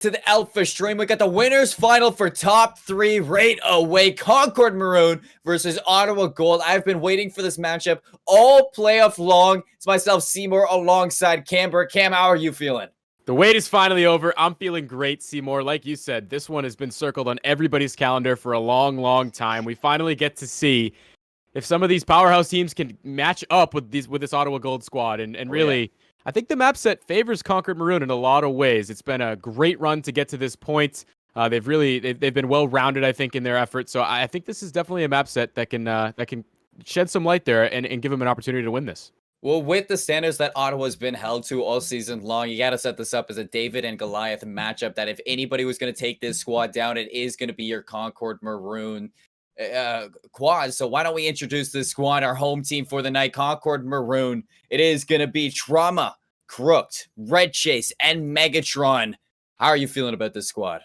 To the Alpha stream, we got the winners final for top 3 right away. Concord Maroon versus Ottawa Gold. I've been waiting for this matchup all playoff long. It's myself, Seymour, alongside Camber. Cam, how are you feeling? The wait is finally over. I'm feeling great, Seymour. Like you said, this one has been circled on everybody's calendar for a long time. We finally get to see if some of these powerhouse teams can match up with this Ottawa Gold squad. And really, yeah. I think the map set favors Concord Maroon in a lot of ways. It's been a great run to get to this point. They've been well-rounded, I think, in their efforts. So I think this is definitely a map set that can shed some light there and give them an opportunity to win this. Well, with the standards that Ottawa's been held to all season long, you got to set this up as a David and Goliath matchup that if anybody was going to take this squad down, it is going to be your Concord Maroon quad. So why don't we introduce this squad, our home team for the night, Concord Maroon. It is going to be Trauma, Crooked, Red Chase, and Megatron. How are you feeling about this squad?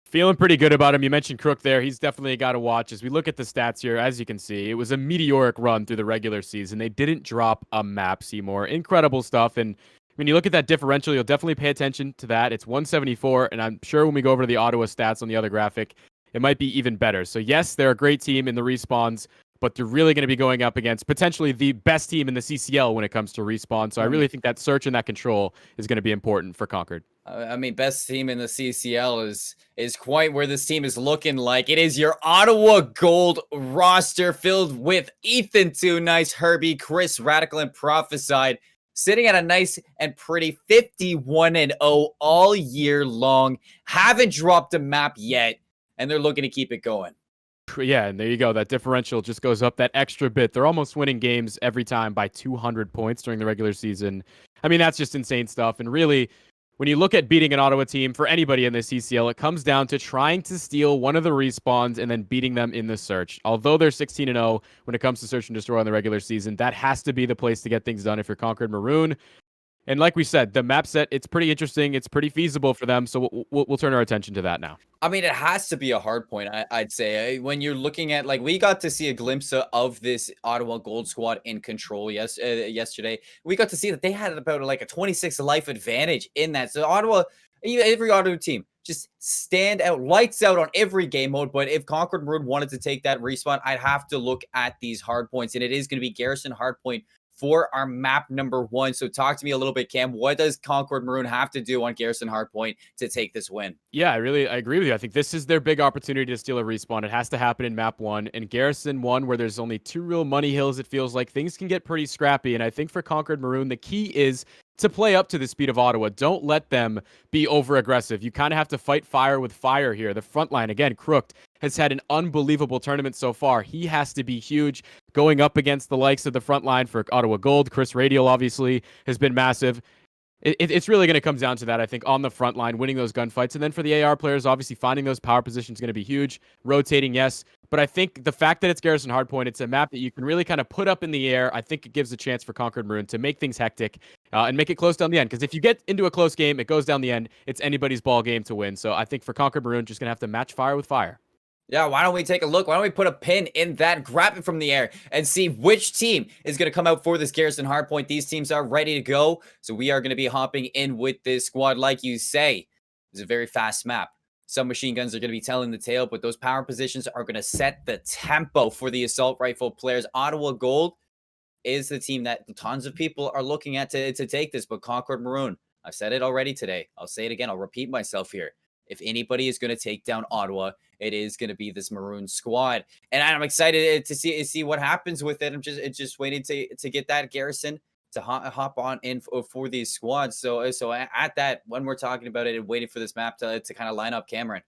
Feeling pretty good about him. You mentioned Crook there. He's definitely a guy to watch. As we look at the stats here, as you can see, it was a meteoric run through the regular season. They didn't drop a map, Seymour. Incredible stuff. And when you look at that differential, you'll definitely pay attention to that. It's 174, and I'm sure when we go over to the Ottawa stats on the other graphic, it might be even better. So yes, they're a great team in the respawns, but they're really going to be going up against potentially the best team in the CCL when it comes to respawn. So I really think that search and that control is going to be important for Concord. I mean, best team in the CCL is quite where this team is looking like. It is your Ottawa Gold roster filled with Ethan Too Nice, Herbie, Chris, Radical, and Prophesied, sitting at a nice and pretty 51-0 all year long. Haven't dropped a map yet, and they're looking to keep it going. Yeah, and there you go. That differential just goes up that extra bit. They're almost winning games every time by 200 points during the regular season. I mean, that's just insane stuff. And really, when you look at beating an Ottawa team, for anybody in the CCL, it comes down to trying to steal one of the respawns and then beating them in the search. Although they're 16-0 when it comes to search and destroy in the regular season, that has to be the place to get things done if you're Concord Maroon. And like we said, the map set, it's pretty interesting. It's pretty feasible for them. So we'll turn our attention to that now. I mean, it has to be a hard point, I'd say. When you're looking at, like, we got to see a glimpse of this Ottawa Gold squad in control yesterday. We got to see that they had about like a 26 life advantage in that. So Ottawa, every Ottawa team, just stand out, lights out on every game mode. But if Concord Maroon wanted to take that respawn, I'd have to look at these hard points. And it is going to be Garrison Hardpoint for our map number 1. So talk to me a little bit, Cam. What does Concord Maroon have to do on Garrison Hardpoint to take this win? Yeah, I agree with you. I think this is their big opportunity to steal a respawn. It has to happen in map 1. And Garrison 1, where there's only 2 real money hills, it feels like things can get pretty scrappy. And I think for Concord Maroon, the key is to play up to the speed of Ottawa. Don't let them be over-aggressive. You kind of have to fight fire with fire here. The front line, again, Crooked, has had an unbelievable tournament so far. He has to be huge going up against the likes of the front line for Ottawa Gold. Chris Radial, obviously, has been massive. It's really going to come down to that, I think, on the front line, winning those gunfights. And then for the AR players, obviously, finding those power positions is going to be huge. Rotating, yes. But I think the fact that it's Garrison Hardpoint, it's a map that you can really kind of put up in the air. I think it gives a chance for Concord Maroon to make things hectic and make it close down the end. Because if you get into a close game, it goes down the end. It's anybody's ball game to win. So I think for Concord Maroon, just going to have to match fire with fire. Yeah, why don't we take a look? Why don't we put a pin in that, grab it from the air, and see which team is going to come out for this Garrison Hardpoint. These teams are ready to go, so we are going to be hopping in with this squad. Like you say, it's a very fast map. Some machine guns are going to be telling the tale, but those power positions are going to set the tempo for the assault rifle players. Ottawa Gold is the team that tons of people are looking at to take this, but Concord Maroon, I've said it already today. I'll say it again. I'll repeat myself here. If anybody is going to take down Ottawa, it is going to be this Maroon squad. And I'm excited to see what happens with it. I'm just waiting to get that Garrison to hop on in for these squads. So at that, when we're talking about it and waiting for this map to kind of line up, Cameron,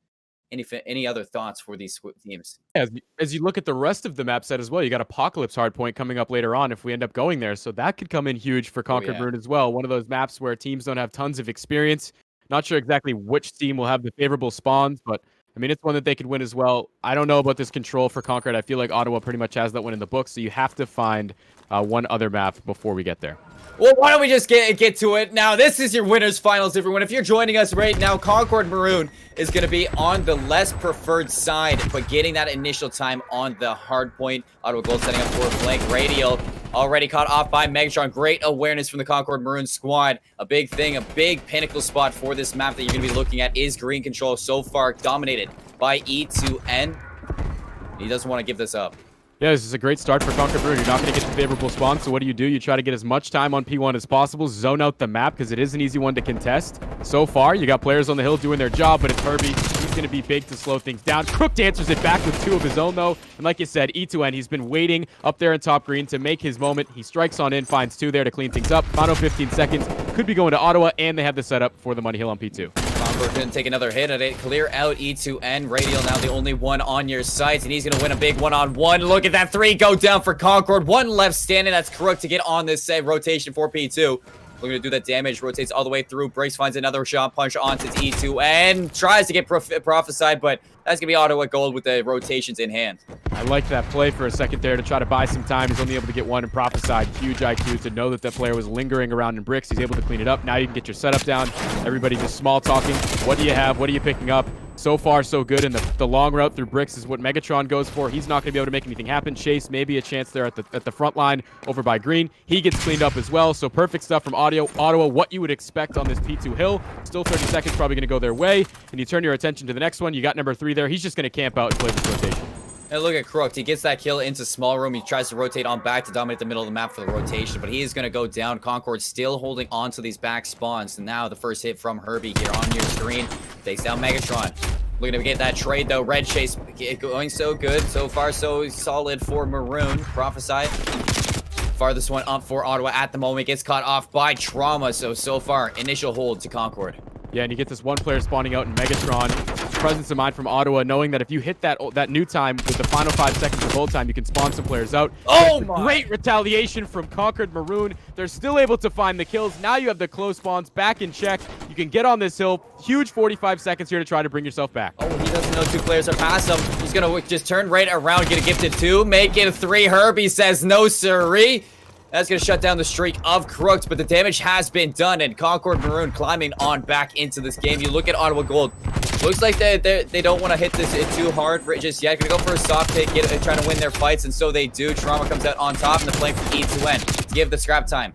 any other thoughts for these teams? As you look at the rest of the map set as well, you got Apocalypse Hardpoint coming up later on if we end up going there. So that could come in huge for Concord Maroon as well. One of those maps where teams don't have tons of experience. Not sure exactly which team will have the favorable spawns, but I mean, it's one that they could win as well. I don't know about this control for Concord. I feel like Ottawa pretty much has that one in the book, so you have to find one other map before we get there. Well, why don't we just get to it now? This is your winners finals, everyone. If you're joining us right now, Concord Maroon is going to be on the less preferred side, but getting that initial time on the hard point. Ottawa Gold setting up for a flank. Radial already caught off by Megatron. Great awareness from the Concord Maroon squad. A big thing, a big pinnacle spot for this map that you're going to be looking at is green control. So far dominated by E2N. He doesn't want to give this up. Yeah, this is a great start for Concord Maroon. You're not going to get the favorable spawn, so what do? You try to get as much time on P1 as possible, zone out the map, because it is an easy one to contest. So far, you got players on the hill doing their job, but it's Herbie. He's going to be big to slow things down. Crooked answers it back with 2 of his own, though. And like you said, E2N, he's been waiting up there in top green to make his moment. He strikes on in, finds 2 there to clean things up. Final 15 seconds. Could be going to Ottawa, and they have the setup for the money hill on P2. Concord couldn't take another hit at it. Clear out E2N. Radial now the only one on your sights, and he's going to win a big one-on-one. Look at that 3 go down for Concord. 1 left standing. That's Crook to get on this rotation for P2. Looking to do that damage. Rotates all the way through. Breaks, finds another shot punch onto E2N. Tries to get prophesied, but that's going to be Ottawa Gold with the rotations in hand. I like that play for a second there to try to buy some time. He's only able to get 1 and prophesied. Huge IQ to know that that player was lingering around in bricks. He's able to clean it up. Now you can get your setup down. Everybody just small talking. What do you have? What are you picking up? So far, so good, and the long route through bricks is what Megatron goes for. He's not going to be able to make anything happen. Chase, maybe a chance there at the front line over by green. He gets cleaned up as well, so perfect stuff from Ottawa. What you would expect on this P2 hill. Still 30 seconds, probably going to go their way. And you turn your attention to the next one. You got number 3 there. He's just going to camp out and play this rotation. And look at Crooked. He gets that kill into small room. He tries to rotate on back to dominate the middle of the map for the rotation, but he is going to go down. Concord still holding on to these back spawns. And now the first hit from Herbie here on your screen. Takes down Megatron. Looking to get that trade, though. Red Chase going so good. So far, so solid for Maroon. Prophesy. Farthest one up for Ottawa at the moment. Gets caught off by Trauma. So far, initial hold to Concord. Yeah, and you get this one player spawning out in Megatron. Presence of mind from Ottawa, knowing that if you hit that new time with the final 5 seconds of hold time, you can spawn some players out. Oh my! Great retaliation from Concord Maroon. They're still able to find the kills. Now you have the close spawns back in check. You can get on this hill. Huge 45 seconds here to try to bring yourself back. Oh, he doesn't know 2 players are past him. He's going to just turn right around, get a gifted 2, make it 3. Herbie says no siree. That's going to shut down the streak of Crooks, but the damage has been done, and Concord Maroon climbing on back into this game. You look at Ottawa Gold. Looks like they don't want to hit this too hard just yet. Going to go for a soft pick, trying to win their fights, and so they do. Trauma comes out on top, and the flank from E2N to give the scrap time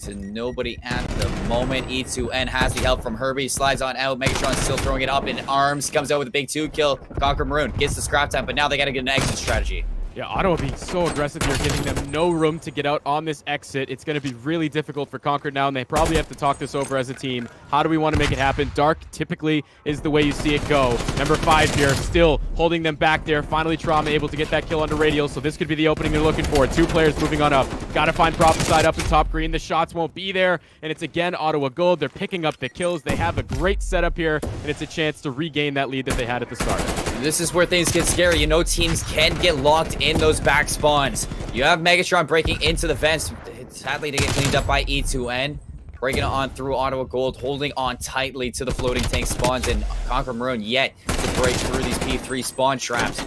to nobody at the moment. E2N has the help from Herbie. Slides on out. Megatron still throwing it up in arms. Comes out with a big 2 kill. Concord Maroon gets the scrap time, but now they got to get an exit strategy. Yeah, Ottawa being so aggressive here, giving them no room to get out on this exit. It's going to be really difficult for Concord now, and they probably have to talk this over as a team. How do we want to make it happen? Dark typically is the way you see it go. Number 5 here, still holding them back there. Finally, Trauma able to get that kill under Radial, so this could be the opening they're looking for. 2 players moving on up. Got to find Prophesied up in top green. The shots won't be there, and it's again Ottawa Gold. They're picking up the kills. They have a great setup here, and it's a chance to regain that lead that they had at the start. This is where things get scary. You know teams can get locked in those back spawns. You have Megatron breaking into the vents, sadly to get cleaned up by E2N. Breaking it on through Ottawa Gold, holding on tightly to the floating tank spawns, and Concord Maroon yet to break through these P3 spawn traps.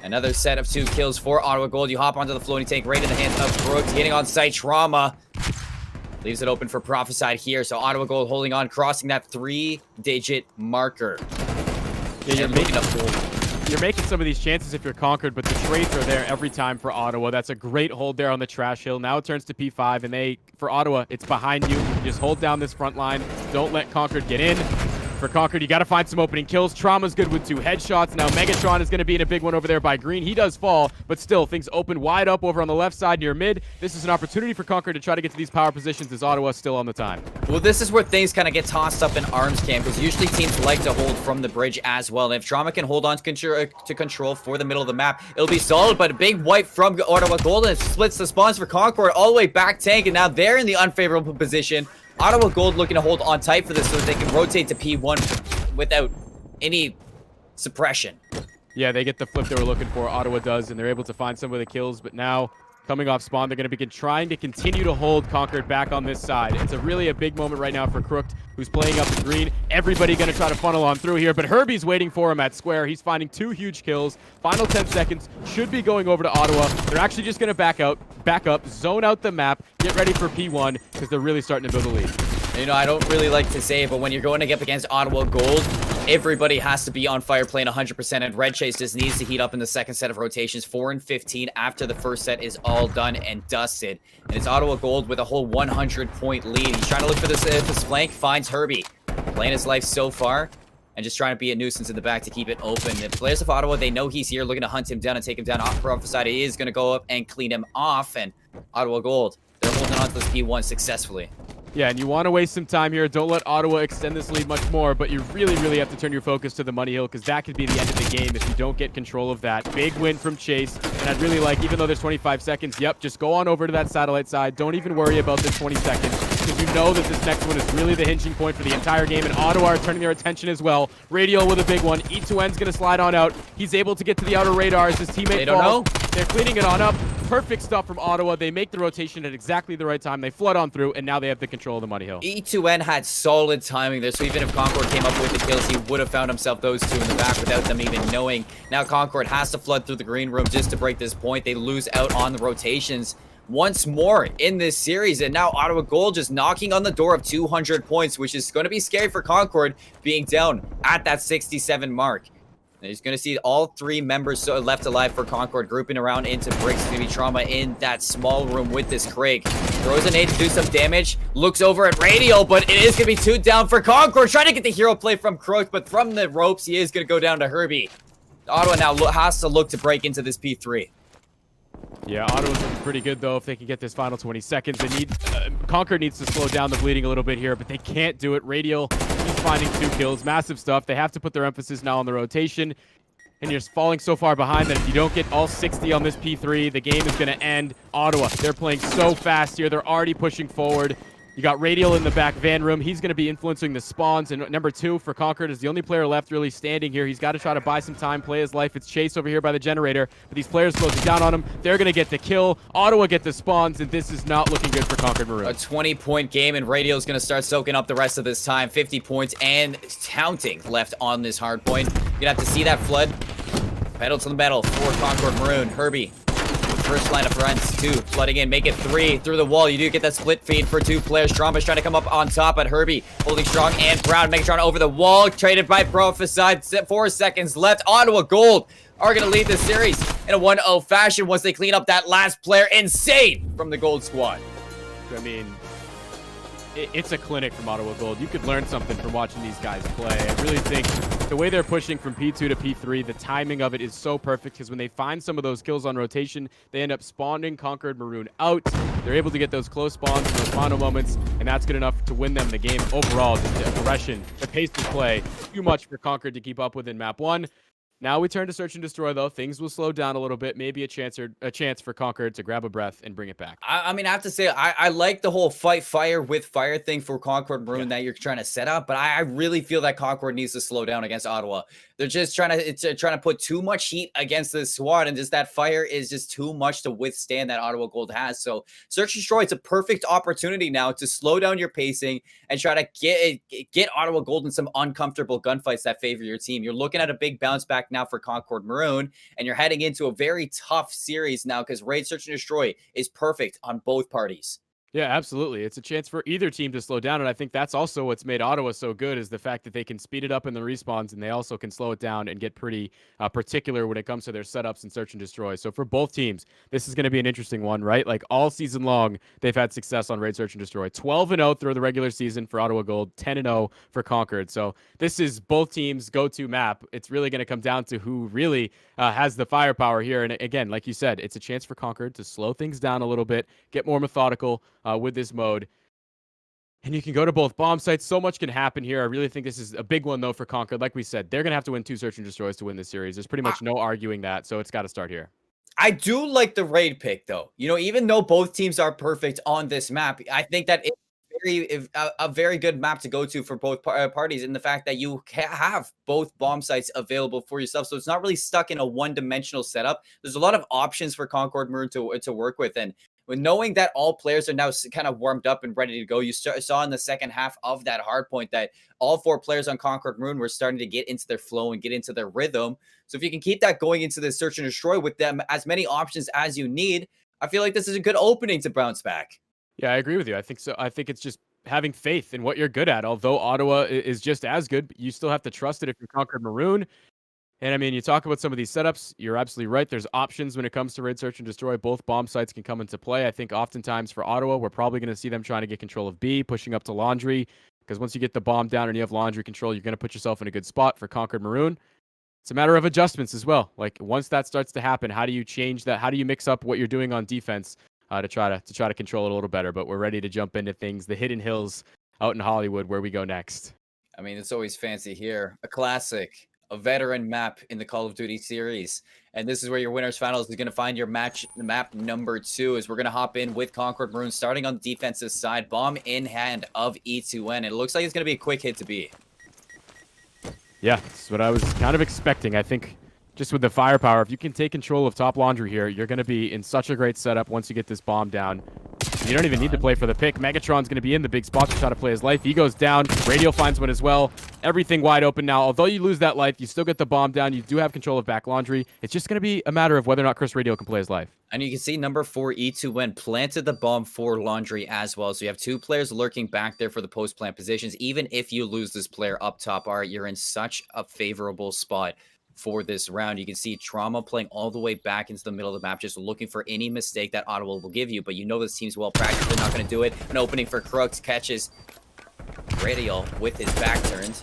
Another set of 2 kills for Ottawa Gold. You hop onto the floating tank right in the hands of Brooks, getting on site. Trauma leaves it open for Prophesied here, so Ottawa Gold holding on, crossing that 3-digit marker. Yeah, you're making some of these chances if you're Concord, but the trades are there every time for Ottawa. That's a great hold there on the trash hill. Now it turns to P5, and for Ottawa, it's behind you. You just hold down this front line. Don't let Concord get in. For Concord, you got to find some opening kills. Trauma's good with 2 headshots. Now Megatron is going to be in a big one over there by green. He does fall, but still, things open wide up over on the left side near mid. This is an opportunity for Concord to try to get to these power positions as Ottawa's still on the time. Well, this is where things kind of get tossed up in arms camp, because usually teams like to hold from the bridge as well. And if Trauma can hold on to control for the middle of the map, it'll be solid, but a big wipe from Ottawa Gold, and it splits the spawns for Concord all the way back tank, and now they're in the unfavorable position. Ottawa Gold looking to hold on tight for this so that they can rotate to P1 without any suppression. Yeah, they get the flip they were looking for. Ottawa does, and they're able to find some of the kills, but now coming off spawn, they're going to be trying to continue to hold Concord back on this side. It's really a big moment right now for Crooked, who's playing up the green. Everybody going to try to funnel on through here, but Herbie's waiting for him at square. He's finding 2 huge kills. Final 10 seconds, should be going over to Ottawa. They're actually just going to back up, zone out the map, get ready for P1, because they're really starting to build a lead. You know, I don't really like to say it, but when you're going up against Ottawa Gold, everybody has to be on fire playing 100%, and Red Chase just needs to heat up in the second set of rotations. 4 and 15 after the first set is all done and dusted. And it's Ottawa Gold with a whole 100-point lead. He's trying to look for this flank, finds Herbie. Playing his life so far, and just trying to be a nuisance in the back to keep it open. The players of Ottawa, they know he's here, looking to hunt him down and take him down off the side. He is going to go up and clean him off, and Ottawa Gold, they're holding on to this P1 successfully. Yeah, and you want to waste some time here. Don't let Ottawa extend this lead much more, but you really, really have to turn your focus to the money hill because that could be the end of the game if you don't get control of that. Big win from Chase, and I'd really like, even though there's 25 seconds, yep, just go on over to that satellite side. Don't even worry about this 20 seconds because you know that this next one is really the hinging point for the entire game, and Ottawa are turning their attention as well. Radial with a big one. E2N's going to slide on out. He's able to get to the outer radar as his teammate They don't falls. know. They're cleaning it on up. Perfect stuff from Ottawa. They make the rotation at exactly the right time. They flood on through, and now they have the control of the money hill. E2N had solid timing there, so even if Concord came up with the kills, he would have found himself those two in the back without them even knowing. Now Concord has to flood through the green room just to break this point. They lose out on the rotations once more in this series, and now Ottawa Gold just knocking on the door of 200 points, which is going to be scary for Concord being down at that 67 mark. And he's going to see all three members left alive for Concord grouping around into Briggs. Maybe Trauma in that small room with this Craig. Throws a nade to do some damage. Looks over at Radial, but it is going to be 2 down for Concord. Trying to get the hero play from Croak, but from the ropes, he is going to go down to Herbie. Ottawa now has to look to break into this P3. Yeah, Ottawa's looking pretty good, though, if they can get this final 20 seconds. They need Concord needs to slow down the bleeding a little bit here, but they can't do it. Radial, he's finding 2 kills. Massive stuff. They have to put their emphasis now on the rotation, and you're falling so far behind that if you don't get all 60 on this P3, the game is going to end. Ottawa, they're playing so fast here. They're already pushing forward. You got Radial in the back van room. He's going to be influencing the spawns. And number 2 for Concord is the only player left really standing here. He's got to try to buy some time, play his life. It's Chase over here by the generator. But these players closing down on him. They're going to get the kill. Ottawa get the spawns, and this is not looking good for Concord Maroon. A 20-point game, and Radial is going to start soaking up the rest of this time. 50 points and counting left on this hard point. You're going to have to see that flood. Pedal to the metal for Concord Maroon. Herbie. First line of friends, 2 flooding in, make it 3 through the wall. You do get that split feed for 2 players. Drama's trying to come up on top, but Herbie holding strong and Brown. Megatron over the wall, traded by Prophesied. 4 seconds left. Ottawa Gold are going to lead the series in a 1-0 fashion once they clean up that last player. Insane from the Gold squad. I mean, it's a clinic from Ottawa Gold. You could learn something from watching these guys play. I really think the way they're pushing from P2 to P3, the timing of it is so perfect because when they find some of those kills on rotation, they end up spawning Concord Maroon out. They're able to get those close spawns in those final moments, and that's good enough to win them the game overall. Just the aggression, the pace of play, too much for Concord to keep up with in map 1. Now we turn to Search and Destroy, though. Things will slow down a little bit. Maybe a chance for Concord to grab a breath and bring it back. I mean, I have to say, I like the whole fight fire with fire thing for Concord Maroon that you're trying to set up, but I really feel that Concord needs to slow down against Ottawa. They're just trying to put too much heat against this squad, and just that fire is just too much to withstand that Ottawa Gold has. So Search and Destroy, it's a perfect opportunity now to slow down your pacing and try to get Ottawa Gold in some uncomfortable gunfights that favor your team. You're looking at a big bounce back now for Concord Maroon, and you're heading into a very tough series now because Raid Search and Destroy is perfect on both parties. Yeah, absolutely. It's a chance for either team to slow down, and I think that's also what's made Ottawa so good is the fact that they can speed it up in the respawns, and they also can slow it down and get pretty particular when it comes to their setups and search and destroy. So for both teams, this is going to be an interesting one, right? Like all season long, they've had success on Raid Search and Destroy. 12-0 through the regular season for Ottawa Gold, 10-0 for Concord. So this is both teams' go-to map. It's really going to come down to who really has the firepower here. And again, like you said, it's a chance for Concord to slow things down a little bit, get more methodical with this mode. And you can go to both bomb sites. So much can happen here. I really think this is a big one, though, for Concord. Like we said, they're going to have to win 2 Search and Destroys to win this series. There's pretty much no arguing that, so it's got to start here. I do like the raid pick, though. You know, even though both teams are perfect on this map, I think that it's a very good map to go to for both parties, in the fact that you have both bomb sites available for yourself. So it's not really stuck in a one-dimensional setup. There's a lot of options for Concord Maroon to work with, and with knowing that all players are now kind of warmed up and ready to go, you saw in the second half of that hard point that all 4 players on Concord Maroon were starting to get into their flow and get into their rhythm. So if you can keep that going into the Search and Destroy with them as many options as you need, I feel like this is a good opening to bounce back. Yeah, I agree with you. I think so. I think it's just having faith in what you're good at. Although Ottawa is just as good, you still have to trust it if you're Conquered Maroon. And I mean, you talk about some of these setups, you're absolutely right. There's options when it comes to raid, search, and destroy. Both bomb sites can come into play. I think oftentimes for Ottawa, we're probably going to see them trying to get control of B, pushing up to Laundry, because once you get the bomb down and you have Laundry control, you're going to put yourself in a good spot. For Conquered Maroon, it's a matter of adjustments as well. Like, once that starts to happen, how do you change that? How do you mix up what you're doing on defense to try to control it a little better? But we're ready to jump into things, the Hidden Hills out in Hollywood, where we go next. I mean, it's always fancy here. A classic, a veteran map in the Call of Duty series. And this is where your winners finals is going to find your map number 2, as we're going to hop in with Conquered Maroon starting on the defensive side. Bomb in hand of E2N. It looks like it's going to be a quick hit to B. Yeah, that's what I was kind of expecting. I think just with the firepower, if you can take control of top Laundry here, you're going to be in such a great setup once you get this bomb down. You don't even need to play for the pick. Megatron's going to be in the big spot to try to play his life. He goes down. Radio finds one as well. Everything wide open now. Although you lose that life, you still get the bomb down. You do have control of back Laundry. It's just going to be a matter of whether or not Chris Radio can play his life. And you can see number 4, E2N, planted the bomb for Laundry as well. So you have 2 players lurking back there for the post-plant positions. Even if you lose this player up top, all right, you're in such a favorable spot for this round. You can see Trauma playing all the way back into the middle of the map, just looking for any mistake that Ottawa will give you. But you know this team's well practiced. They're not going to do it. An opening for Crooks, catches Radial with his back turned.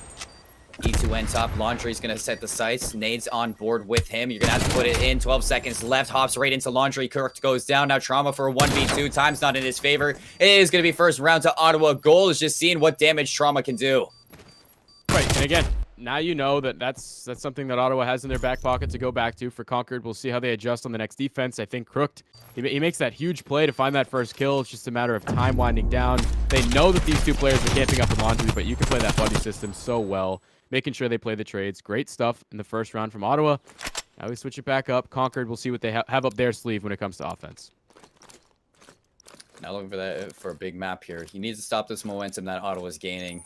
E2N top. Laundry's going to set the sights. Nades on board with him. You're going to have to put it in. 12 seconds left. Hops right into Laundry. Kirk goes down. Now Trauma for a 1v2. Time's not in his favor. It is going to be first round to Ottawa. Goal is just seeing what damage Trauma can do. Right, and again, now you know that's something that Ottawa has in their back pocket to go back to. For Conquered, we'll see how they adjust on the next defense. I think Crooked, he makes that huge play to find that first kill. It's just a matter of time winding down. They know that these 2 players are camping up in Laundry, but you can play that buddy system so well, making sure they play the trades. Great stuff in the first round from Ottawa. Now we switch it back up. Conquered, we'll see what they have up their sleeve when it comes to offense. Now looking for a big map here. He needs to stop this momentum that Ottawa's gaining.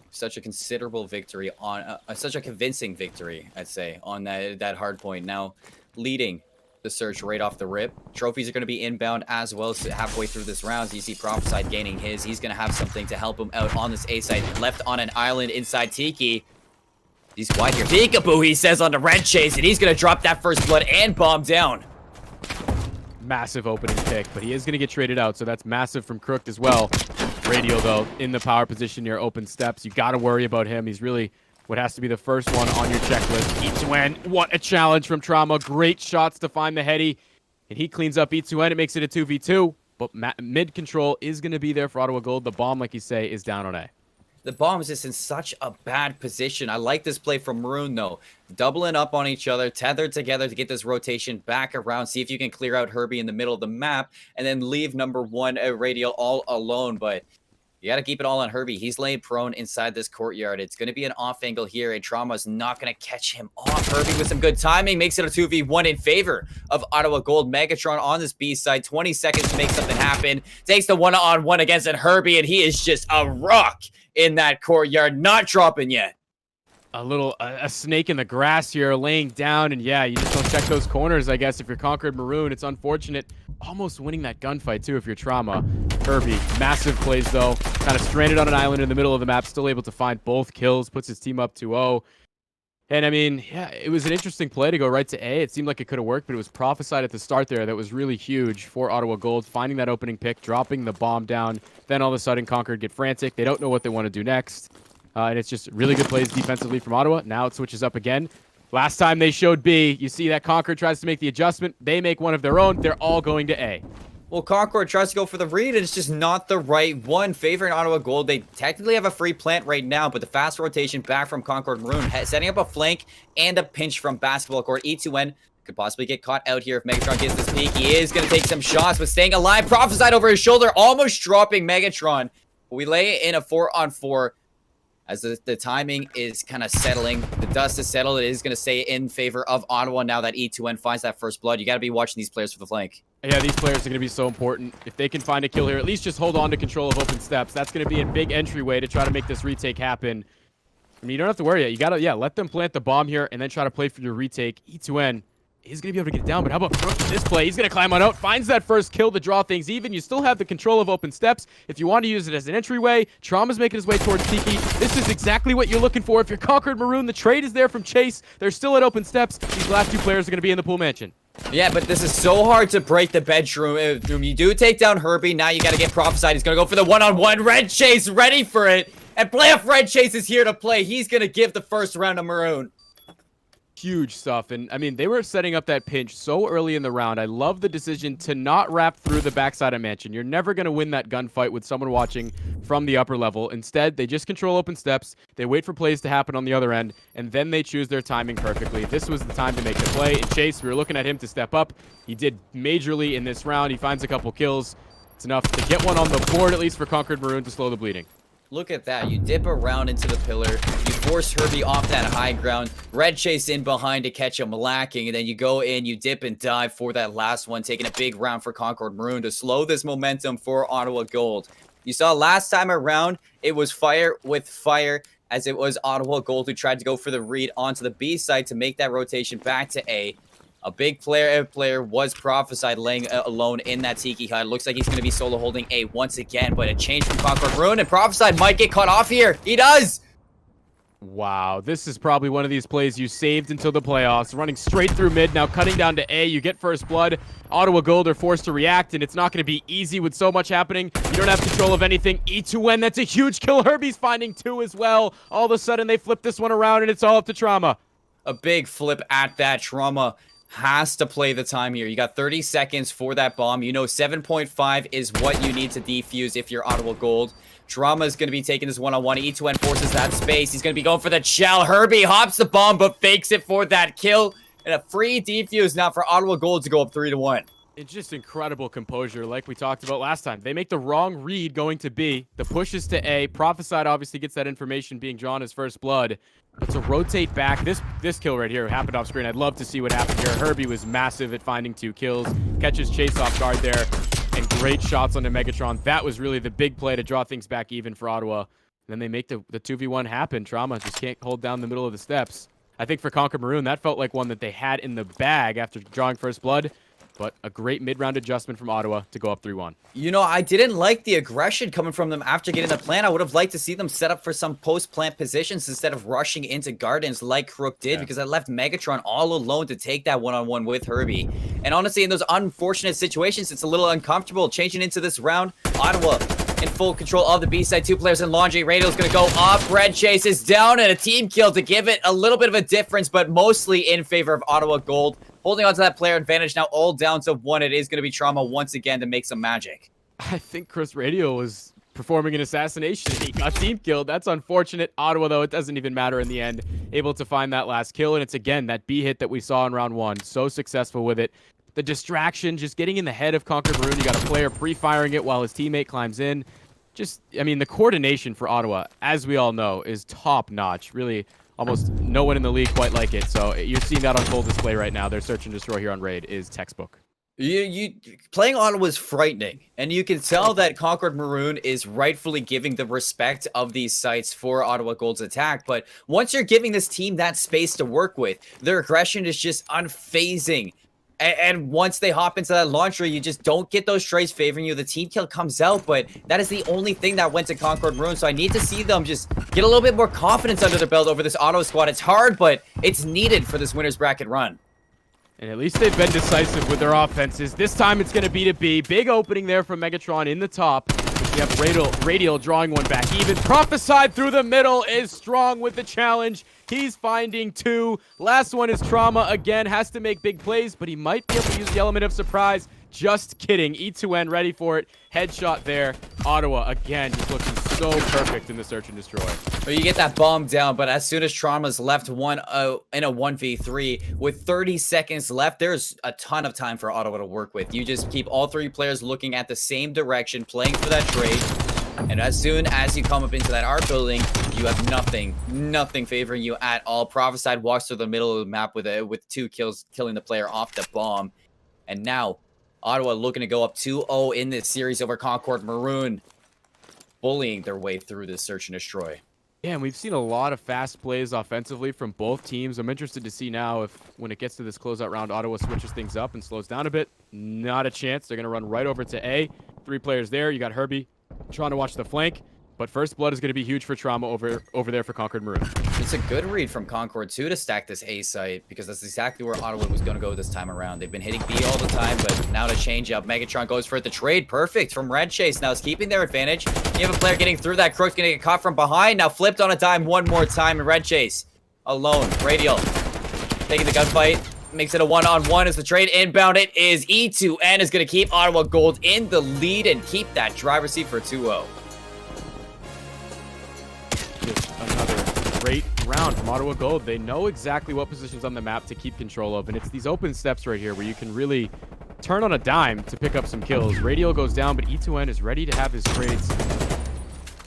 Such a considerable victory on such a convincing victory, I'd say, on that hard point. Now leading the search right off the rip. Trophies are going to be inbound as well. So halfway through this round, so you see Propheside gaining his. He's going to have something to help him out on this A side. Left on an island inside Tiki. He's quiet here. Peekaboo, he says on the red chase, and he's going to drop that first blood and bomb down. Massive opening pick, but he is going to get traded out, so that's massive from Crooked as well. Radio, though, in the power position near open steps. You got to worry about him. He's really what has to be the first one on your checklist. E2N, what a challenge from Trauma. Great shots to find the heady, and he cleans up E2N. It makes it a 2v2, but mid control is going to be there for Ottawa Gold. The bomb, like you say, is down on A. The bomb is just in such a bad position. I like this play from Maroon, though. Doubling up on each other, tethered together to get this rotation back around. See if you can clear out Herbie in the middle of the map, and then leave number 1 Radial all alone. But you got to keep it all on Herbie. He's laying prone inside this courtyard. It's going to be an off angle here, and Trauma's not going to catch him off. Herbie with some good timing makes it a 2v1 in favor of Ottawa Gold. Megatron on this B side. 20 seconds to make something happen. Takes the one-on-one against Herbie, and he is just a rock in that courtyard, not dropping yet. A snake in the grass here, laying down, and yeah, you just don't check those corners, I guess, if you're Conquered Maroon. It's unfortunate. Almost winning that gunfight, too, if you're Trauma. Herbie, massive plays, though. Kind of stranded on an island in the middle of the map, still able to find both kills, puts his team up 2-0. And, I mean, yeah, it was an interesting play to go right to A. It seemed like it could have worked, but it was prophesied at the start there that was really huge for Ottawa Gold, finding that opening pick, dropping the bomb down. Then all of a sudden, Conquered get frantic. They don't know what they want to do next. And it's just really good plays defensively from Ottawa. Now it switches up again. Last time they showed B, you see that Conquered tries to make the adjustment. They make one of their own. They're all going to A. Well, Concord tries to go for the read, and it's just not the right one. Favoring Ottawa Gold. They technically have a free plant right now, but the fast rotation back from Concord Maroon, setting up a flank and a pinch from basketball court. E2N could possibly get caught out here if Megatron gets this peek. He is going to take some shots, but staying alive. Prophesied over his shoulder, almost dropping Megatron. But we lay in a 4-on-4. As the timing is kind of settling, the dust is settled. It is going to stay in favor of Ottawa now that E2N finds that first blood. You got to be watching these players for the flank. Yeah, these players are going to be so important. If they can find a kill here, at least just hold on to control of open steps. That's going to be a big entryway to try to make this retake happen. I mean, you don't have to worry yet. You got to, let them plant the bomb here and then try to play for your retake. E2N, is going to be able to get it down, but how about this play? He's going to climb on out, finds that first kill to draw things even. You still have the control of open steps. If you want to use it as an entryway, Trauma's making his way towards Tiki. This is exactly what you're looking for. If you're Conquered Maroon, the trade is there from Chase. They're still at open steps. These last two players are going to be in the pool mansion. Yeah, but this is so hard to break the bedroom. You do take down Herbie. Now you got to get Prophesied. He's going to go for the one-on-one. Red Chase ready for it. And Playoff Red Chase is here to play. He's going to give the first round to Maroon. Huge stuff. And I mean, they were setting up that pinch so early in the round. I love the decision to not wrap through the backside of Mansion. You're never going to win that gunfight with someone watching from the upper level. Instead, they just control open steps. They wait for plays to happen on the other end, and then they choose their timing perfectly. This was the time to make the play. And Chase, we were looking at him to step up. He did majorly in this round. He finds a couple kills. It's enough to get one on the board, at least for Conquered Maroon, to slow the bleeding. Look at that. You dip around into the pillar. You force Herbie off that high ground. Red Chase in behind to catch him lacking. And then you go in, you dip and dive for that last one, taking a big round for Conquered Maroon to slow this momentum for Ottawa Gold. You saw last time around, it was fire with fire, as it was Ottawa Gold who tried to go for the read onto the B side to make that rotation back to A. A big player was Prophesied laying alone in that Tiki hut. Looks like he's going to be solo holding A once again, but a change from Conquered Maroon, and Prophesied might get cut off here. He does! Wow, this is probably one of these plays you saved until the playoffs. Running straight through mid, now cutting down to A. You get first blood. Ottawa Gold are forced to react, and it's not going to be easy with so much happening. You don't have control of anything. E2N, that's a huge kill. Herbie's finding two as well. All of a sudden, they flip this one around, and it's all up to Trauma. A big flip at that. Trauma has to play the time here. You got 30 seconds for that bomb. You know 7.5 is what you need to defuse if you're Ottawa Gold. Trauma is going to be taking this one-on-one. E2N forces that space. He's going to be going for the shell. Herbie hops the bomb, but fakes it for that kill. And a free defuse now for Ottawa Gold to go up 3-1. It's just incredible composure, like we talked about last time. They make the wrong read going to B. The push is to A. Prophesied obviously gets that information being drawn as first blood. But to rotate back, this kill right here happened off screen. I'd love to see what happened here. Herbie was massive at finding two kills. Catches Chase off guard there. And great shots onto Megatron. That was really the big play to draw things back even for Ottawa. And then they make the 2v1 happen. Trauma just can't hold down the middle of the steps. I think for Conquered Maroon, that felt like one that they had in the bag after drawing first blood. But a great mid-round adjustment from Ottawa to go up 3-1. You know, I didn't like the aggression coming from them after getting the plant. I would have liked to see them set up for some post-plant positions instead of rushing into gardens like Crook did, because I left Megatron all alone to take that one-on-one with Herbie. And honestly, in those unfortunate situations, it's a little uncomfortable. Changing into this round, Ottawa in full control of the B side. Two players in laundry. Radio's going to go off. Red Chase is down, and a team kill to give it a little bit of a difference, but mostly in favor of Ottawa Gold. Holding on to that player advantage now, all down to one. It is going to be Trauma once again to make some magic. I think Chris Radio was performing an assassination. He got team killed. That's unfortunate. Ottawa, though, it doesn't even matter in the end. Able to find that last kill, and it's, again, that B hit that we saw in round one. So successful with it. The distraction, just getting in the head of Conquered Maroon. You got a player pre-firing it while his teammate climbs in. Just, I mean, the coordination for Ottawa, as we all know, is top-notch. Really, almost no one in the league quite like it. So you're seeing that on full display right now. Their search and destroy here on Raid is textbook. You playing Ottawa is frightening, and you can tell that Conquered Maroon is rightfully giving the respect of these sites for Ottawa Gold's attack. But once you're giving this team that space to work with, their aggression is just unfazing. And once they hop into that launcher, you just don't get those trades favoring you. The team kill comes out, but that is the only thing that went to Conquered Maroon. So I need to see them just get a little bit more confidence under their belt over this Ottawa squad. It's hard, but it's needed for this winner's bracket run. And at least they've been decisive with their offenses. This time it's going to be to B. Big opening there from Megatron in the top. We have Radial drawing one back even. Prophesied through the middle is strong with the challenge. He's finding two. Last one is Trauma again. Has to make big plays, but he might be able to use the element of surprise. Just kidding. E2N ready for it. Headshot there. Ottawa again just looking so perfect in the search and destroy. Well, you get that bomb down, but as soon as Trauma's left one in a 1v3 with 30 seconds left, there's a ton of time for Ottawa to work with. You just keep all three players looking at the same direction, playing for that trade. And as soon as you come up into that art building, you have nothing favoring you at all. Prophesied walks through the middle of the map with two kills, killing the player off the bomb. And now, Ottawa looking to go up 2-0 in this series over Conquered Maroon, bullying their way through this search and destroy. Yeah, and we've seen a lot of fast plays offensively from both teams. I'm interested to see now if, when it gets to this closeout round, Ottawa switches things up and slows down a bit. Not a chance. They're going to run right over to A. 3 players there. You got Herbie trying to watch the flank. But first blood is going to be huge for Trauma over there for Concord Maroon. It's a good read from Concord, too, to stack this A site, because that's exactly where Ottawa was going to go this time around. They've been hitting B all the time, but now to change up, Megatron goes for it. The trade, perfect from Red Chase. Now is keeping their advantage. You have a player getting through that. Crook's going to get caught from behind. Now flipped on a dime one more time, and Red Chase alone. Radial taking the gunfight. Makes it a one-on-one as the trade inbound. It is E2N is going to keep Ottawa Gold in the lead and keep that driver's seat for 2-0. Just another great round from Ottawa Gold. They know exactly what positions on the map to keep control of, and it's these open steps right here where you can really turn on a dime to pick up some kills. Radial goes down, but E2N is ready to have his trades.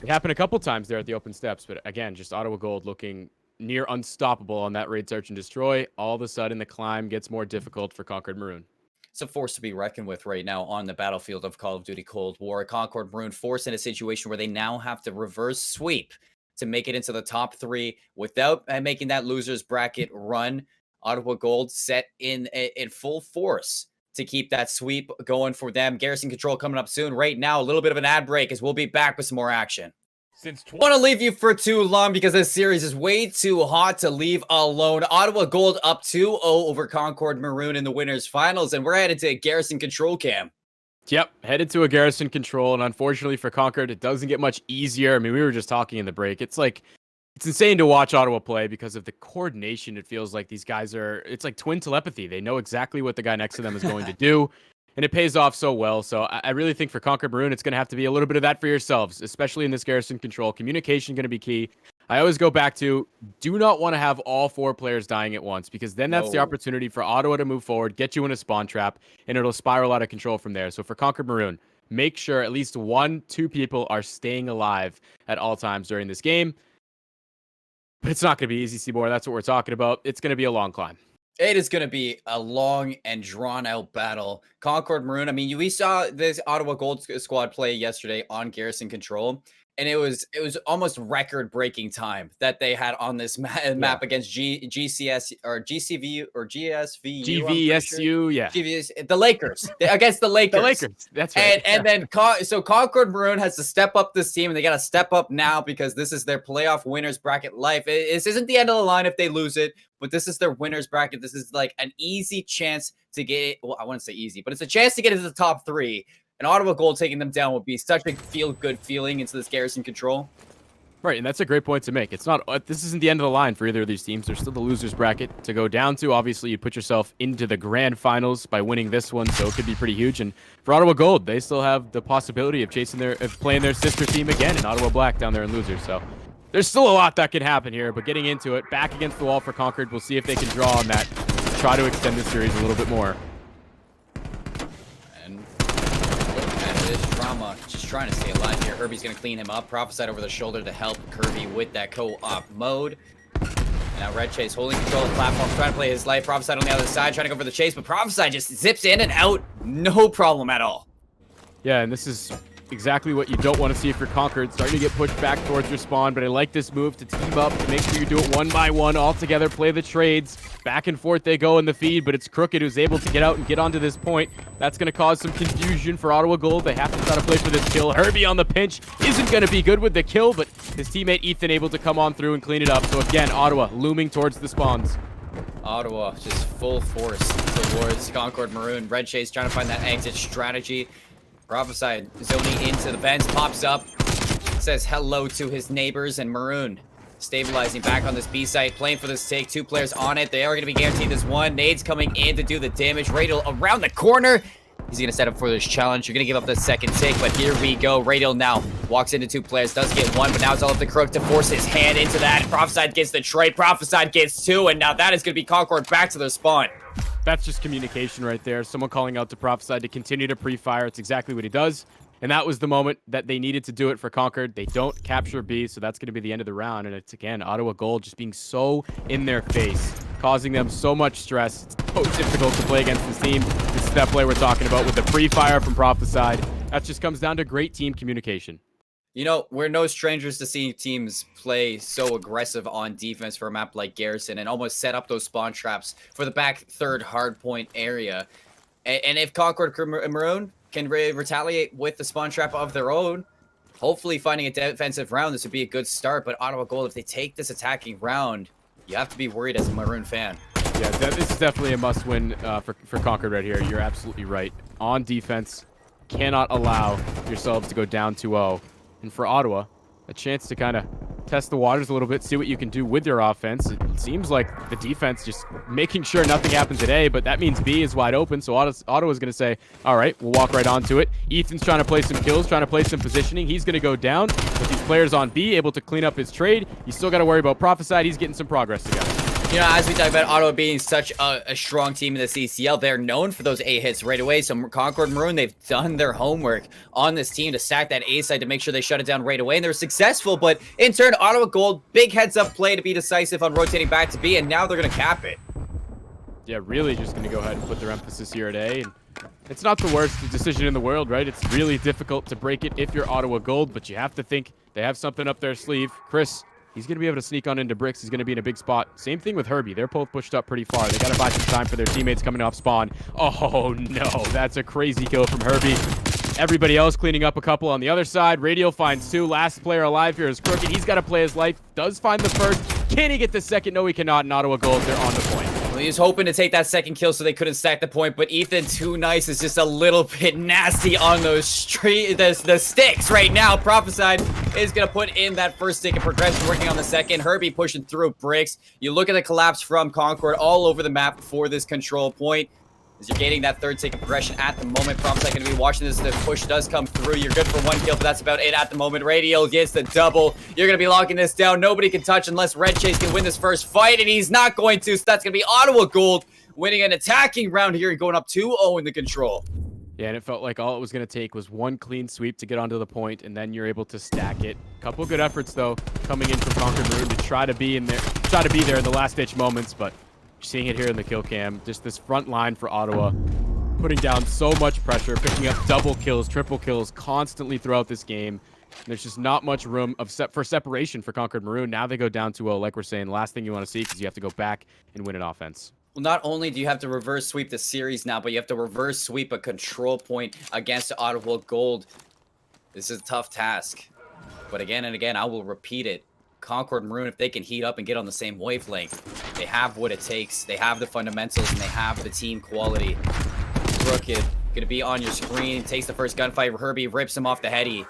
It happened a couple times there at the open steps, but again, just Ottawa Gold looking near unstoppable on that raid search and destroy. All of a sudden, the climb gets more difficult for Concord Maroon. It's a force to be reckoned with right now on the battlefield of Call of Duty Cold War. Concord Maroon forced in a situation where they now have to reverse sweep to make it into the top 3 without making that loser's bracket run. Ottawa Gold set in full force to keep that sweep going for them. Garrison Control coming up soon. Right now, a little bit of an ad break as we'll be back with some more action. Want to leave you for too long because this series is way too hot to leave alone. Ottawa Gold up 2-0 over Concord Maroon in the winners finals, and we're headed to Garrison Control Cam. Yep, headed to a Garrison Control, and unfortunately for Concord, it doesn't get much easier. I mean, we were just talking in the break. It's insane to watch Ottawa play because of the coordination. It feels like these guys it's like twin telepathy. They know exactly what the guy next to them is going to do, and it pays off so well. So I really think for Concord Maroon, it's going to have to be a little bit of that for yourselves, especially in this Garrison Control. Communication going to be key. I always go back to, do not want to have all 4 players dying at once, because then that's the opportunity for Ottawa to move forward, get you in a spawn trap, and it'll spiral out of control from there. So for Concord Maroon, make sure at least 1-2 people are staying alive at all times during this game. But it's not going to be easy, Seymour. That's what we're talking about. It's going to be a long climb. It is going to be a long and drawn-out battle. Concord Maroon, I mean, we saw this Ottawa Gold squad play yesterday on Garrison Control, and it was almost record-breaking time that they had on this map against GCS or GCV or GSVU. GVSU, yeah. The Lakers. Against the Lakers. The Lakers, that's right. And then Concord Maroon has to step up this team, and they got to step up now because this is their playoff winners bracket life. This isn't the end of the line if they lose it, but this is their winners bracket. This is like an easy chance to get, well, I wouldn't say easy, but it's a chance to get into the top 3. And Ottawa Gold taking them down would be such a feel-good feeling into this Garrison Control. Right, and that's a great point to make. It's not. This isn't the end of the line for either of these teams. There's still the losers bracket to go down to. Obviously, you put yourself into the grand finals by winning this one, so it could be pretty huge. And for Ottawa Gold, they still have the possibility of playing their sister team again in Ottawa Black down there in losers. So there's still a lot that can happen here. But getting into it, back against the wall for Concord. We'll see if they can draw on that, try to extend the series a little bit more. Drama just trying to stay alive here. Herbie's going to clean him up. Prophesied over the shoulder to help Kirby with that co-op mode. Now Red Chase holding control of the platform, trying to play his life. Prophesied on the other side, trying to go for the chase, but Prophesied just zips in and out. No problem at all. Yeah, and this is exactly what you don't want to see if you're Concord. Starting to get pushed back towards your spawn, but I like this move to team up, to make sure you do it one by one, all together, play the trades. Back and forth they go in the feed, but it's Crooked who's able to get out and get onto this point. That's going to cause some confusion for Ottawa Gold. They have to try to play for this kill. Herbie on the pinch isn't going to be good with the kill, but his teammate Ethan able to come on through and clean it up. So again, Ottawa looming towards the spawns. Ottawa just full force towards Concord Maroon. Red Chase trying to find that exit strategy. Prophesied zoning into the vents, pops up, says hello to his neighbors, and Maroon stabilizing back on this B site, playing for this take. 2 players on it. They are going to be guaranteed this one. Nades coming in to do the damage. Radial around the corner. He's going to set up for this challenge. You're going to give up the second take, but here we go. Radial now walks into 2 players, does get 1, but now it's all up to Crook to force his hand into that. Prophesied gets the trade. Prophesied gets 2, and now that is going to be Concord back to their spawn. That's just communication right there. Someone calling out to Prophesied to continue to pre-fire. It's exactly what he does. And that was the moment that they needed to do it for Concord. They don't capture B, so that's going to be the end of the round. And it's, again, Ottawa Gold just being so in their face, causing them so much stress. It's so difficult to play against this team. This is that play we're talking about with the pre-fire from Prophesied. That just comes down to great team communication. You know, we're no strangers to seeing teams play so aggressive on defense for a map like Garrison and almost set up those spawn traps for the back third hardpoint area. And if Concord Maroon can retaliate with the spawn trap of their own, hopefully finding a defensive round, this would be a good start. But Ottawa Gold, if they take this attacking round, you have to be worried as a Maroon fan. Yeah, this is definitely a must-win for Concord right here. You're absolutely right. On defense, cannot allow yourselves to go down 2-0. And for Ottawa, a chance to kind of test the waters a little bit, see what you can do with your offense. It seems like the defense just making sure nothing happens today, but that means B is wide open, so Ottawa's going to say, all right, we'll walk right onto it. Ethan's trying to play some kills, trying to play some positioning. He's going to go down, but these players on B able to clean up his trade. You still got to worry about Prophesied. He's getting some progress together. You know, as we talk about Ottawa being such a strong team in the CCL, they're known for those A hits right away. So Concord Maroon, they've done their homework on this team to stack that A side to make sure they shut it down right away. And they're successful, but in turn, Ottawa Gold, big heads-up play to be decisive on rotating back to B, and now they're going to cap it. Yeah, really just going to go ahead and put their emphasis here at A. And it's not the worst decision in the world, right? It's really difficult to break it if you're Ottawa Gold, but you have to think they have something up their sleeve. Chris, he's going to be able to sneak on into bricks. He's going to be in a big spot. Same thing with Herbie. They're both pushed up pretty far. They got to buy some time for their teammates coming off spawn. Oh, no. That's a crazy kill from Herbie. Everybody else cleaning up a couple on the other side. Radial finds 2. Last player alive here is Crooked. He's got to play his life. Does find the first. Can he get the second? No, he cannot. And Ottawa Gold, they're on the point. Well, he was hoping to take that second kill so they couldn't stack the point, but Ethan, too nice, is just a little bit nasty on those the sticks right now. Prophesied is going to put in that first stick of progression, working on the second. Herbie pushing through bricks. You look at the collapse from Concord all over the map for this control point. As you're gaining that third stick of progression at the moment. Prophesied going to be watching this. The push does come through. You're good for 1 kill, but that's about it at the moment. Radial gets the double. You're going to be locking this down. Nobody can touch unless Red Chase can win this first fight, and he's not going to. So that's going to be Ottawa Gold winning an attacking round here and going up 2-0 in the control. Yeah, and it felt like all it was going to take was one clean sweep to get onto the point, and then you're able to stack it. Couple good efforts, though, coming in from Concord Maroon to try to be there in the last-ditch moments, but seeing it here in the kill cam, just this front line for Ottawa, putting down so much pressure, picking up double kills, triple kills constantly throughout this game. There's just not much room for separation for Concord Maroon. Now they go down 2-0, like we're saying. Last thing you want to see because you have to go back and win an offense. Well, not only do you have to reverse sweep the series now, but you have to reverse sweep a control point against Ottawa Gold. This is a tough task. But again and again, I will repeat it. Concord Maroon, if they can heat up and get on the same wavelength, they have what it takes. They have the fundamentals, and they have the team quality. Crooked, gonna be on your screen, takes the first gunfight. Herbie rips him off the heady.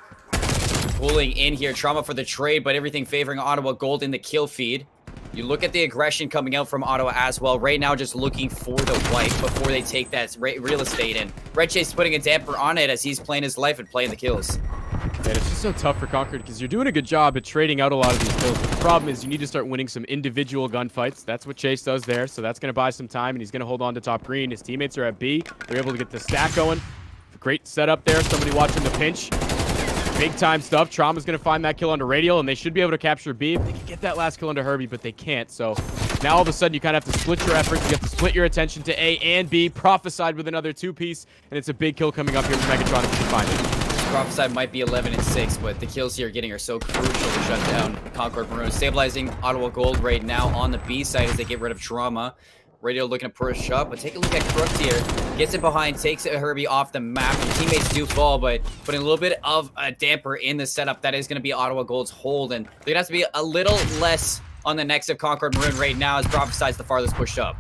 Pulling in here, trauma for the trade, but everything favoring Ottawa Gold in the kill feed. You look at the aggression coming out from Ottawa as well. Right now, just looking for the wipe before they take that real estate in. Red Chase putting a damper on it as he's playing his life and playing the kills. Yeah, it's just so tough for Concord because you're doing a good job at trading out a lot of these kills. But the problem is you need to start winning some individual gunfights. That's what Chase does there. So that's going to buy some time, and he's going to hold on to top green. His teammates are at B. They're able to get the stack going. Great setup there. Somebody watching the pinch. Big time stuff. Trauma's going to find that kill onto Radial, and they should be able to capture B if they can get that last kill onto Herbie, but they can't. So now all of a sudden you kind of have to split your efforts. You have to split your attention to A and B. Prophesied with another 2-piece, and it's a big kill coming up here from Megatron if you can find it. Prophesied might be 11-6, but the kills here getting are so crucial to shut down Concord Maroon. Stabilizing Ottawa Gold right now on the B side as they get rid of Trauma. Radio looking to push up, but take a look at Crooks here. Gets it behind, takes Herbie off the map. The teammates do fall, but putting a little bit of a damper in the setup. That is going to be Ottawa Gold's hold, and they're going to have to be a little less on the necks of Concord Maroon right now as Prophesied's the farthest pushed up.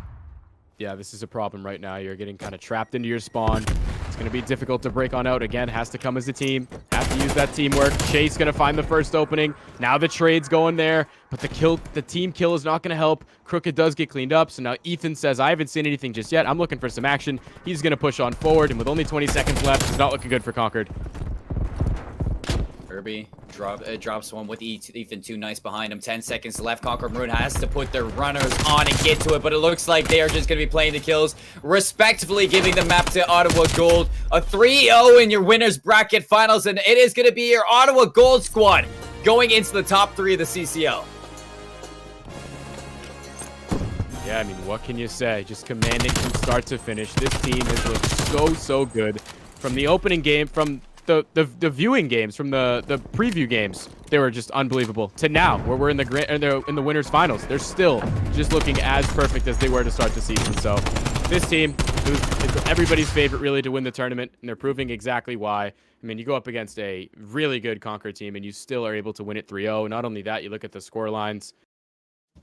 Yeah, this is a problem right now. You're getting kind of trapped into your spawn. It's going to be difficult to break on out. Again, has to come as a team. Have to use that teamwork. Chase going to find the first opening. Now the trade's going there, but the team kill is not going to help. Crooked does get cleaned up, so now Ethan says, I haven't seen anything just yet. I'm looking for some action. He's going to push on forward, and with only 20 seconds left, it's not looking good for Concord. Herbie drops one with Ethan too nice behind him. 10 seconds left. Concord Maroon has to put their runners on and get to it, but it looks like they are just going to be playing the kills, respectively giving the map to Ottawa Gold. A 3-0 in your winners bracket finals, and it is going to be your Ottawa Gold squad going into the top 3 of the CCL. Yeah, I mean, what can you say? Just commanding from start to finish. This team has looked so good. From the opening game, from the viewing games from the preview games, they were just unbelievable. To now, where we're in the winners finals, they're still just looking as perfect as they were to start the season. So this team, it's everybody's favorite really to win the tournament, and they're proving exactly why. I mean, you go up against a really good Concord team, and you still are able to win it 3-0. Not only that, you look at the score lines.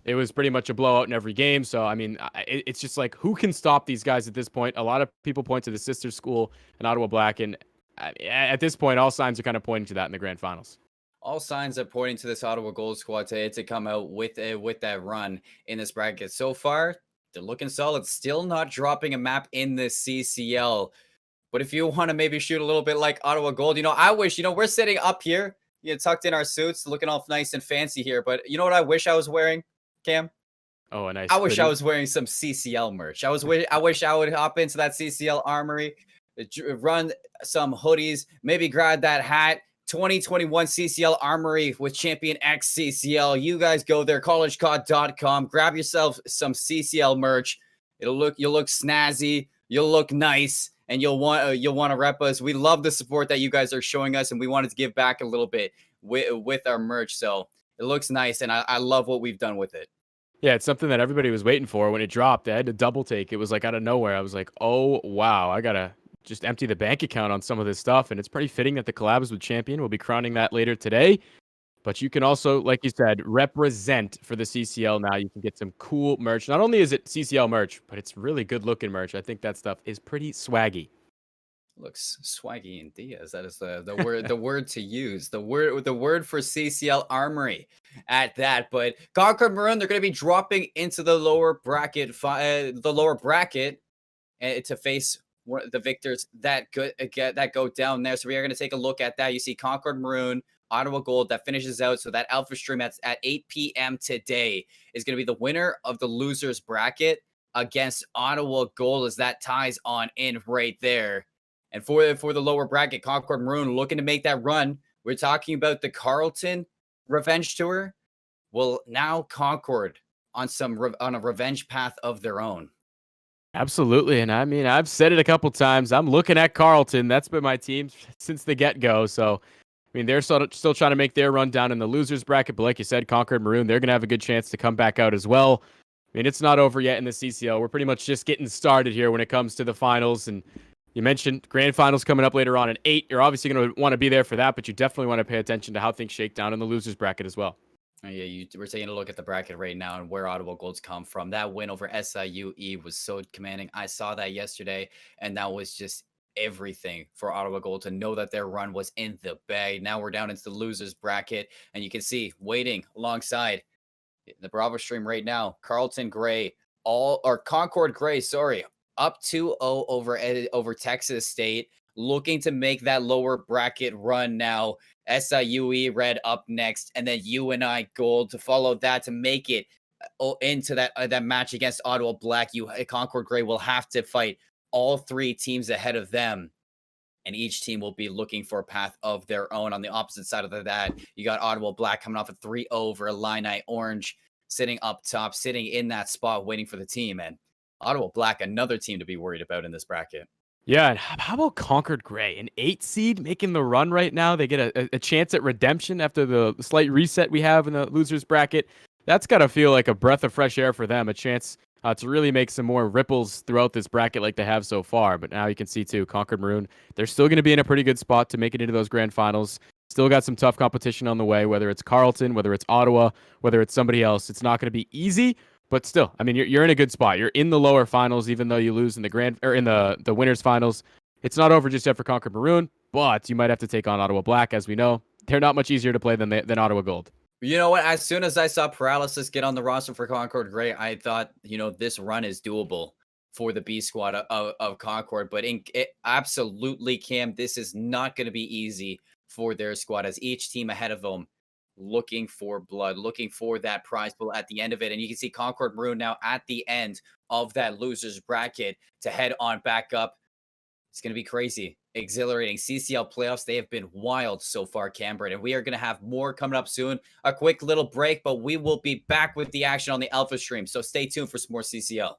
It was pretty much a blowout in every game. So, I mean, it's just like, who can stop these guys at this point? A lot of people point to the sister school in Ottawa Black, and at this point, all signs are kind of pointing to that in the grand finals. All signs are pointing to this Ottawa Gold squad to come out with that run in this bracket. So far, they're looking solid. Still not dropping a map in the CCL. But if you want to maybe shoot a little bit like Ottawa Gold, I wish, we're sitting up here, tucked in our suits, looking all nice and fancy here. But you know what I wish I was wearing, Cam? Oh, a nice. I wish I was wearing some CCL merch. I wish I would hop into that CCL armory, run some hoodies, maybe grab that hat. 2021 CCL Armory with Champion X CCL. You guys go there, collegecod.com. Grab yourself some CCL merch. You'll look snazzy. You'll look nice, and you'll want to rep us. We love the support that you guys are showing us, and we wanted to give back a little bit with our merch. So it looks nice, and I love what we've done with it. Yeah, it's something that everybody was waiting for. When it dropped, I had to double take. It was like out of nowhere. I was like, oh, wow, I got to just empty the bank account on some of this stuff. And it's pretty fitting that the collabs with Champion will be crowning that later today. But you can also, like you said, represent for the CCL now. You can get some cool merch. Not only is it CCL merch, but it's really good looking merch. I think that stuff is pretty swaggy. Looks swaggy and Diaz. That is the word the word to use. The word for CCL Armory at that. But Concord Maroon, they're going to be dropping into the lower bracket, to face the victors that go down there. So we are going to take a look at that. You see Concord Maroon, Ottawa Gold that finishes out. So that alpha stream at 8 p.m. today is going to be the winner of the losers bracket against Ottawa Gold, as that ties on in right there. And for the lower bracket, Concord Maroon looking to make that run. We're talking about the Carleton Revenge Tour. Well, now Concord on a revenge path of their own. Absolutely. And I mean, I've said it a couple times. I'm looking at Carleton. That's been my team since the get-go. So, I mean, they're still trying to make their run down in the losers bracket. But like you said, Concord Maroon, they're going to have a good chance to come back out as well. I mean, it's not over yet in the CCL. We're pretty much just getting started here when it comes to the finals. And you mentioned grand finals coming up later on at 8. You're obviously going to want to be there for that, but you definitely want to pay attention to how things shake down in the losers bracket as well. Yeah, we're taking a look at the bracket right now and where Ottawa Gold's come from. That win over SIUE was so commanding. I saw that yesterday, and that was just everything for Ottawa Gold to know that their run was in the bag. Now we're down into the losers bracket, and you can see waiting alongside the Bravo stream right now, Concord Gray, up 2-0 over Texas State, looking to make that lower bracket run now. SIUE Red up next, and then UNI Gold to follow that to make it into that match against Ottawa Black. Concord Gray will have to fight all 3 teams ahead of them, and each team will be looking for a path of their own. On the opposite side of that, you got Ottawa Black coming off a 3-0 over Illini Orange, sitting up top, sitting in that spot, waiting for the team. And Ottawa Black, another team to be worried about in this bracket. Yeah, and how about Concord Gray, an 8 seed making the run right now? They get a chance at redemption after the slight reset we have in the losers bracket. That's got to feel like a breath of fresh air for them, a chance to really make some more ripples throughout this bracket like they have so far. But now you can see, too, Concord Maroon, they're still going to be in a pretty good spot to make it into those grand finals. Still got some tough competition on the way, whether it's Carleton, whether it's Ottawa, whether it's somebody else. It's not going to be easy. But still, I mean, you're in a good spot. You're in the lower finals, even though you lose in the winners finals. It's not over just yet for Concord Maroon, but you might have to take on Ottawa Black, as we know. They're not much easier to play than Ottawa Gold. You know what? As soon as I saw Paralysis get on the roster for Concord Gray, I thought, this run is doable for the B squad of Concord. But absolutely, Cam, this is not going to be easy for their squad, as each team ahead of them looking for blood, looking for that prize pool at the end of it. And you can see Concord Maroon now at the end of that losers bracket to head on back up. It's going to be crazy, exhilarating. CCL playoffs, they have been wild so far, Cambridge, and we are going to have more coming up soon. A quick little break, but we will be back with the action on the Alpha stream. So stay tuned for some more CCL.